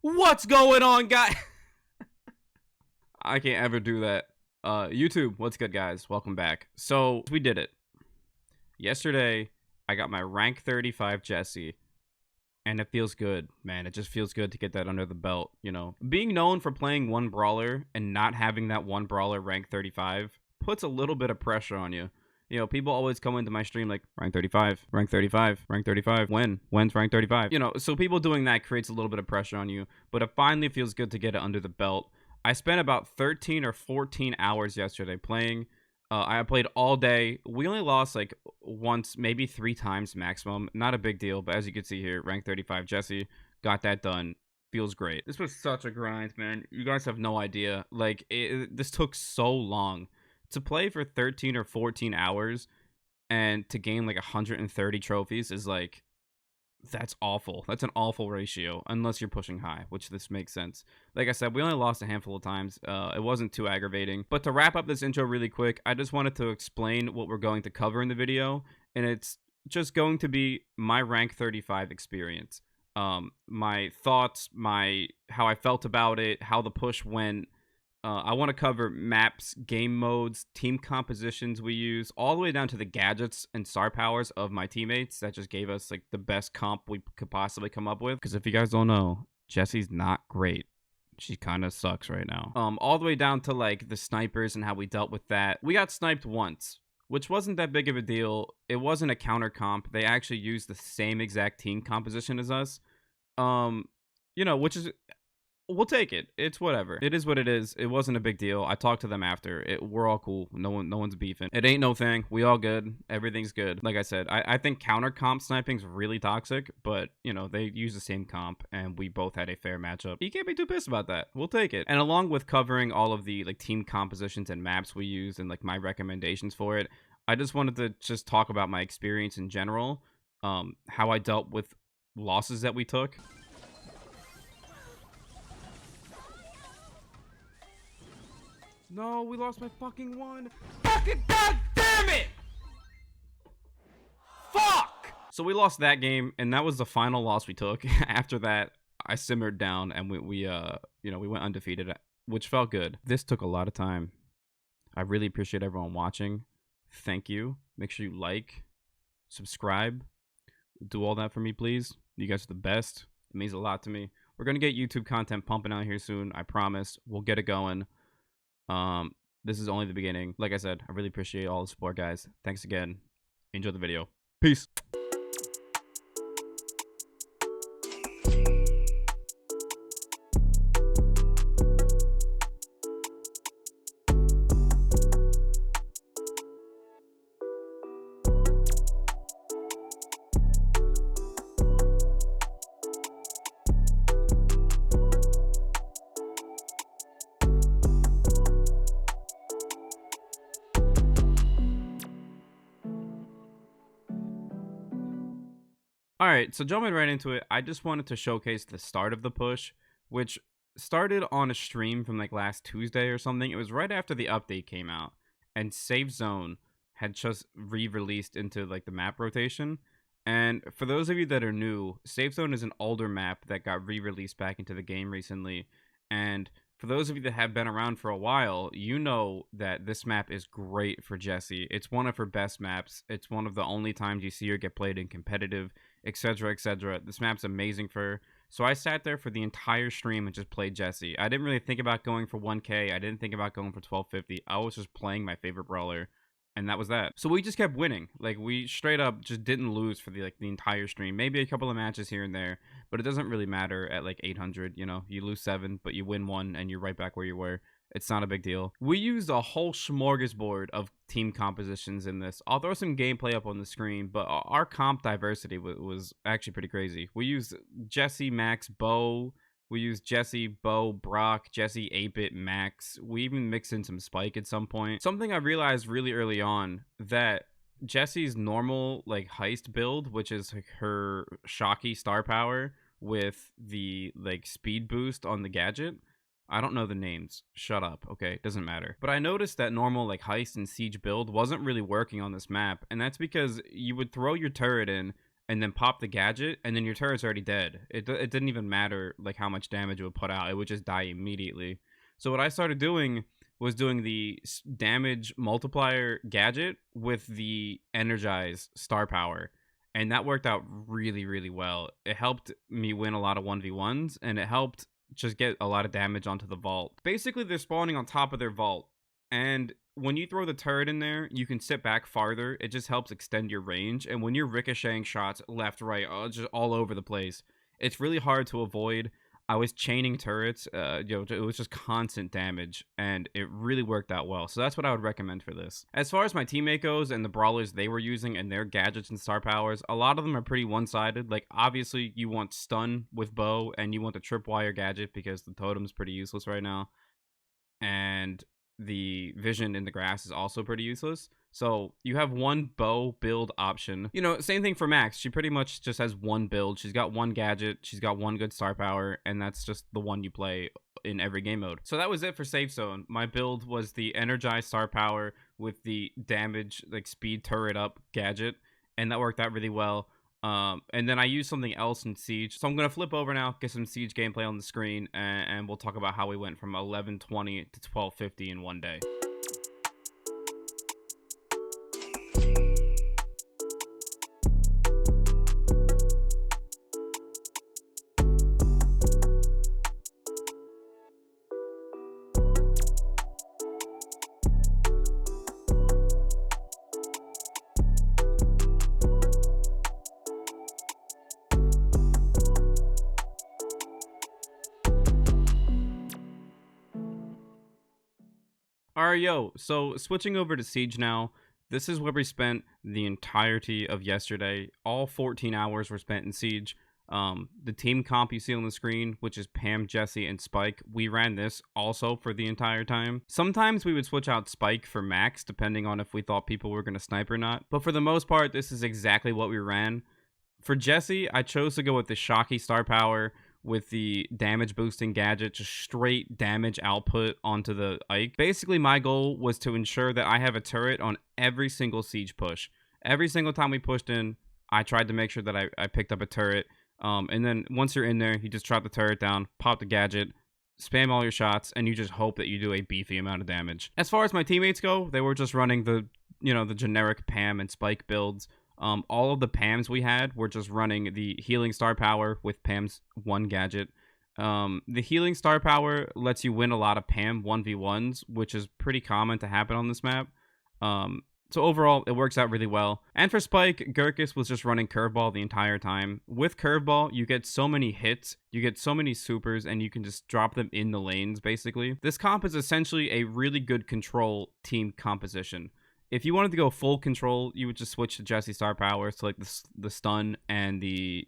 What's going on, guys? I can't ever do that. YouTube, what's good, guys? Welcome back. So, we did it. Yesterday, I got my rank 35 Jessie, and it feels good, man. It just feels good to get that under the belt, you know? Being known for playing one brawler and not having that one brawler rank 35 puts a little bit of pressure on you. You know, people always come into my stream like, rank 35, rank 35, rank 35. When's rank 35? You know, so people doing that creates a little bit of pressure on you, but it finally feels good to get it under the belt. I spent about 13 or 14 hours yesterday playing. I played all day. We only lost like once, maybe 3 times maximum. Not a big deal, but as you can see here, rank 35 Jessie, got that done. Feels great. This was such a grind, man. You guys have no idea. Like, this took so long. To play for 13 or 14 hours and to gain like 130 trophies is like, that's awful. That's an awful ratio, unless you're pushing high, which this makes sense. Like I said, we only lost a handful of times. It wasn't too aggravating. But to wrap up this intro really quick, I just wanted to explain what we're going to cover in the video, and it's just going to be my rank 35 experience. My thoughts, how I felt about it, how the push went. I want to cover maps, game modes, team compositions we use, all the way down to the gadgets and star powers of my teammates that just gave us like the best comp we could possibly come up with. Because if you guys don't know, Jessie's not great. She kind of sucks right now. All the way down to like the snipers and how we dealt with that. We got sniped once, which wasn't that big of a deal. It wasn't a counter comp. They actually used the same exact team composition as us. You know, which is... We'll take it. It's whatever. It is what it is. It wasn't a big deal. I talked to them after. We're all cool. No one's beefing. It ain't no thing. We all good. Everything's good. Like I said, I think counter comp sniping's really toxic, but you know, they use the same comp and we both had a fair matchup. You can't be too pissed about that. We'll take it. And along with covering all of the like team compositions and maps we use and like my recommendations for it, I just wanted to just talk about my experience in general, how I dealt with losses that we took. No, we lost my fucking one. Fucking goddamn it! Fuck! So we lost that game, and that was the final loss we took. After that, I simmered down, and we went undefeated, which felt good. This took a lot of time. I really appreciate everyone watching. Thank you. Make sure you like, subscribe, do all that for me, please. You guys are the best. It means a lot to me. We're gonna get YouTube content pumping out here soon. I promise. We'll get it going. This is only the beginning. Like I said, I really appreciate all the support, guys. Thanks again. Enjoy the video. Peace. Alright, so jumping right into it, I just wanted to showcase the start of the push, which started on a stream from like last Tuesday or something. It was right after the update came out, and Safe Zone had just re-released into like the map rotation. And for those of you that are new, Safe Zone is an older map that got re-released back into the game recently. And for those of you that have been around for a while, you know that this map is great for Jessie. It's one of her best maps. It's one of the only times you see her get played in competitive, etc, etc. This map's amazing for her. So I sat there for the entire stream and just played Jessie. I didn't really think about going for 1k. I didn't think about going for 1250. I was just playing my favorite brawler, and that was that. So we just kept winning. Like, we straight up just didn't lose for the entire stream. Maybe a couple of matches here and there, but it doesn't really matter at like 800. You know, you lose 7, but you win 1 and you're right back where you were. It's not a big deal. We used a whole smorgasbord of team compositions in this. I'll throw some gameplay up on the screen, but our comp diversity was actually pretty crazy. We used Jessie, Max, Bo. We used Jessie, Bo, Brock, Jessie, 8-Bit, Max. We even mixed in some Spike at some point. Something I realized really early on, that Jessie's normal like heist build, which is like her Shocky star power with the like speed boost on the gadget, I don't know the names. Shut up, okay? Doesn't matter. But I noticed that normal like heist and siege build wasn't really working on this map, and that's because you would throw your turret in and then pop the gadget, and then your turret's already dead. It didn't even matter like how much damage it would put out. It would just die immediately. So what I started doing was doing the damage multiplier gadget with the energize star power, and that worked out really, really well. It helped me win a lot of 1v1s, and it helped just get a lot of damage onto the vault. Basically, they're spawning on top of their vault, and when you throw the turret in there, you can sit back farther. It just helps extend your range, and when you're ricocheting shots left, right, just all over the place, it's really hard to avoid. I was chaining turrets, it was just constant damage, and it really worked out well. So that's what I would recommend for this. As far as my teammate goes and the brawlers they were using and their gadgets and star powers, a lot of them are pretty one-sided. Like, obviously, you want stun with bow, and you want the tripwire gadget because the totem's pretty useless right now. And the vision in the grass is also pretty useless. So you have one bow build option. Same thing for Max. She pretty much just has one build. She's got one gadget. She's got one good star power, and that's just the one you play in every game mode. So that was it for Safe Zone. My build was the energized star power with the damage, like speed turret up gadget, and that worked out really well. And then I used something else in Siege. So I'm going to flip over now, get some Siege gameplay on the screen, and we'll talk about how we went from 1120 to 1250 in one day. Alright, yo, so switching over to Siege now, this is where we spent the entirety of yesterday. All 14 hours were spent in Siege. The team comp you see on the screen, which is Pam, Jessie, and Spike, we ran this also for the entire time. Sometimes we would switch out Spike for Max, depending on if we thought people were going to snipe or not. But for the most part, this is exactly what we ran. For Jessie, I chose to go with the Shocky star power, with the damage boosting gadget, just straight damage output onto the Ike. Basically, my goal was to ensure that I have a turret on every single Siege push. Every single time we pushed in, I tried to make sure that I picked up a turret. And then once you're in there, you just drop the turret down, pop the gadget, spam all your shots, and you just hope that you do a beefy amount of damage. As far as my teammates go, they were just running the generic Pam and Spike builds. All of the Pams we had were just running the healing star power with Pam's one gadget. The healing star power lets you win a lot of Pam 1v1s, which is pretty common to happen on this map. So overall, it works out really well. And for Spike, Gurkus was just running Curveball the entire time. With Curveball, you get so many hits, you get so many supers, and you can just drop them in the lanes, basically. This comp is essentially a really good control team composition. If you wanted to go full control, you would just switch to Jessie star powers to like the stun and the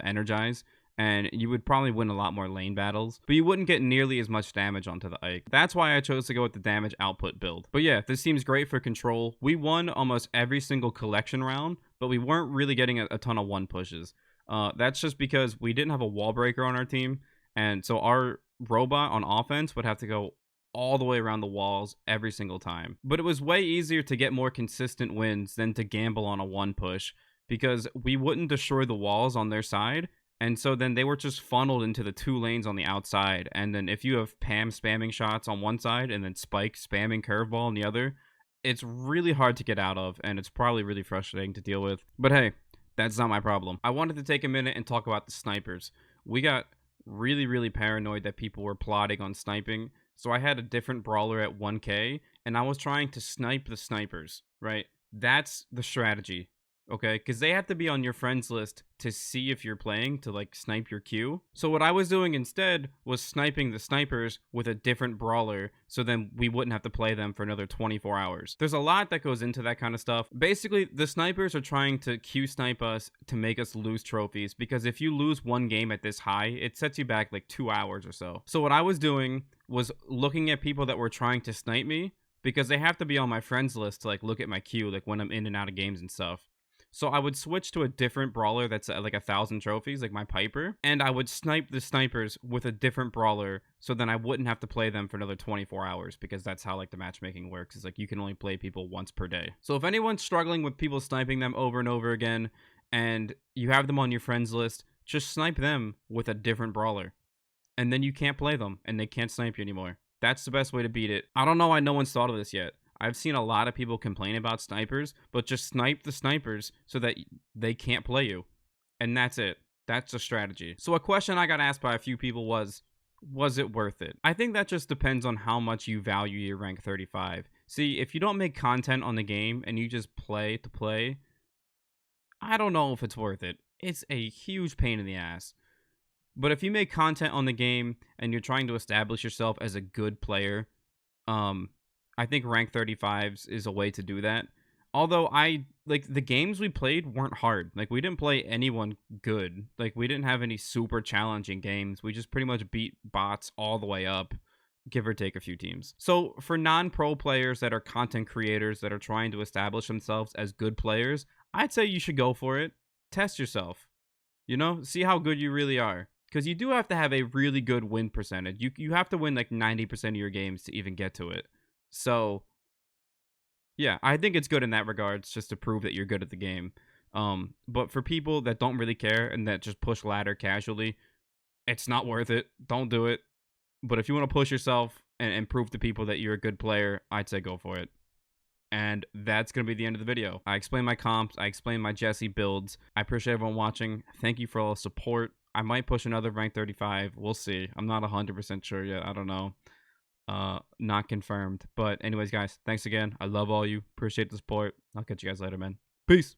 energize, and you would probably win a lot more lane battles, but you wouldn't get nearly as much damage onto the Ike. That's why I chose to go with the damage output build. But yeah, this seems great for control. We won almost every single collection round, but we weren't really getting a ton of one pushes. That's just because we didn't have a wall breaker on our team, and so our robot on offense would have to go all the way around the walls every single time. But it was way easier to get more consistent wins than to gamble on a one push, because we wouldn't destroy the walls on their side, and so then they were just funneled into the two lanes on the outside. And then if you have Pam spamming shots on one side and then Spike spamming curveball on the other, it's really hard to get out of, and it's probably really frustrating to deal with. But hey, that's not my problem. I wanted to take a minute and talk about the snipers. We got really, really paranoid that people were plotting on sniping. So I had a different brawler at 1k, and I was trying to snipe the snipers, right? That's the strategy, okay? Because they have to be on your friends list to see if you're playing, to like snipe your queue. So what I was doing instead was sniping the snipers with a different brawler, so then we wouldn't have to play them for another 24 hours. There's a lot that goes into that kind of stuff. Basically, the snipers are trying to queue snipe us to make us lose trophies, because if you lose one game at this high, it sets you back like 2 hours or so. So what I was doing was looking at people that were trying to snipe me, because they have to be on my friends list to like look at my queue, like when I'm in and out of games and stuff. So I would switch to a different brawler that's at like 1,000 trophies, like my Piper, and I would snipe the snipers with a different brawler, so then I wouldn't have to play them for another 24 hours, because that's how like the matchmaking works. It's like you can only play people once per day. So if anyone's struggling with people sniping them over and over again, and you have them on your friends list, just snipe them with a different brawler. And then you can't play them, and they can't snipe you anymore. That's the best way to beat it. I don't know why no one's thought of this yet. I've seen a lot of people complain about snipers, but just snipe the snipers so that they can't play you. And that's it. That's a strategy. So a question I got asked by a few people was it worth it? I think that just depends on how much you value your rank 35. See, if you don't make content on the game and you just play to play, I don't know if it's worth it. It's a huge pain in the ass. But if you make content on the game and you're trying to establish yourself as a good player, I think rank 35s is a way to do that. Although the games we played weren't hard. Like, we didn't play anyone good. Like, we didn't have any super challenging games. We just pretty much beat bots all the way up, give or take a few teams. So for non-pro players that are content creators that are trying to establish themselves as good players, I'd say you should go for it. Test yourself. You know, see how good you really are. Because you do have to have a really good win percentage. You have to win like 90% of your games to even get to it. So, yeah, I think it's good in that regards, just to prove that you're good at the game. But for people that don't really care and that just push ladder casually, it's not worth it. Don't do it. But if you want to push yourself and prove to people that you're a good player, I'd say go for it. And that's going to be the end of the video. I explained my comps. I explained my Jessie builds. I appreciate everyone watching. Thank you for all the support. I might push another rank 35. We'll see. I'm not 100% sure yet. I don't know. Not confirmed. But anyways, guys, thanks again. I love all you. Appreciate the support. I'll catch you guys later, man. Peace.